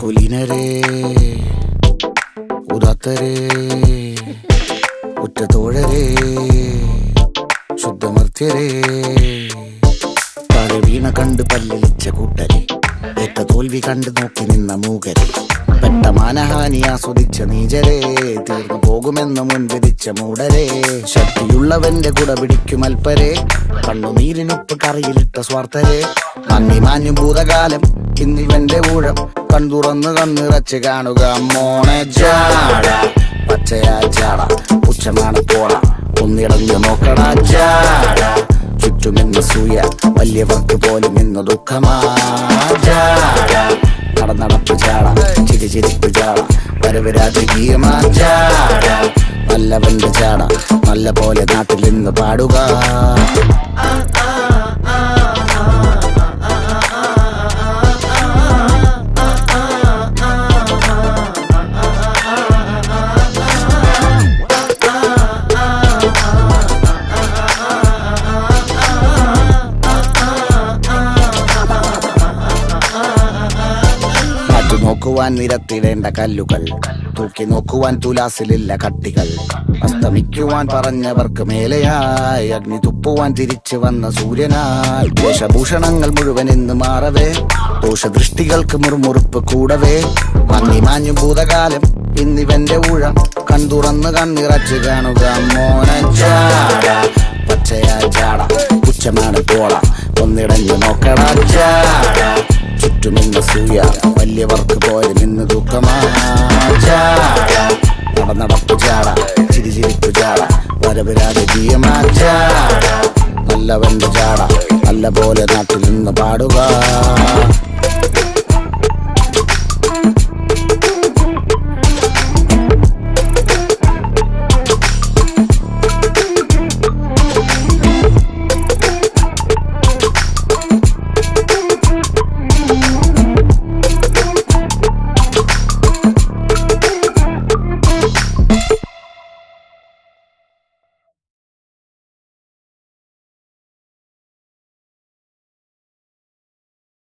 കുലീനരേ ഉദാത്തരേ ഉറ്റതോഴരേ ശുദ്ധമർത്യരേ താഴെ വീണ കണ്ട് പല്ലിളിച്ച കൂട്ടരെ ഏറ്റ തോൽവി കണ്ട് നോക്കി നിന്ന മൂകരെ പെട്ട മാനഹാനി ആസ്വദിച്ച നീചരെ തീർന്നു പോകുമെന്ന് മുൻവിധിച്ച മൂടരെ ശക്തിയുള്ളവന്റെ കുട പിടിക്കും അൽപ്പരെ കണ്ണുനീരിനൊപ്പ് കറിയിലിട്ട സ്വാർത്ഥരെ നന്ദി മാഞ്ഞു ഭൂതകാലം ഇന്നിവന്റെ ഊഴം കൺതുറന്ന് കണ്ണിറച്ച് കാണുക മോണെ ജാട പച്ചയാ ജാട പുച്ഛമാണ് പോള ഒന്നിടഞ്ഞു നോക്കടാ ജാട ചുറ്റുമെന്ന് സൂയ വലിയവർക്ക് പോലും ഇന്ന് ദുഃഖമാ ജാട നടപ്പ് ജാട ചിരിച്ചിരിപ്പ് ജാട വരവ് രാജകീയമാ ജാട നല്ലവന്റെ ജാട നല്ല പോലെ നാട്ടിൽ നിന്ന് പാടുക. നോക്കുവാൻ നിരത്തിടേണ്ട കല്ലുകൾ തൂക്കി നോക്കുവാൻ തുലാസിലില്ല കട്ടികൾ അസ്തമിക്കുവാൻ പറഞ്ഞവർക്ക് മേലെയായി അഗ്നി തുപ്പുവാൻ തിരിച്ചു വന്ന സൂര്യനായി വേഷഭൂഷണങ്ങൾ മുഴുവൻ ഇന്ന് മാറവേ ദോഷദൃഷ്ടികൾക്ക് മുറുമുറുപ്പ് കൂടവേ മങ്ങി മാഞ്ഞു ഭൂതകാലം ഇന്നിവന്റെ ഊഴം കൺതുറന്ന് കണ്ണിറച്ച് കാണുക മോനെ ജാട പച്ചയാ ജാട പുച്ഛമാണ് പോള ഒന്നിടഞ്ഞു നോക്കടാ ജാട ചുറ്റുമിന്ന് സൂയ വലിയവർക്ക് പോലും ഇന്ന് ദുഃഖമാ ജാട നടപ്പ് ജാട ചിരിച്ചിരിപ്പ് ജാട വരവ് രാജകീയമാ ജാട നല്ലവന്റെ ജാട നല്ല പോലെ നാട്ടിൽ നിന്ന് പാടുക.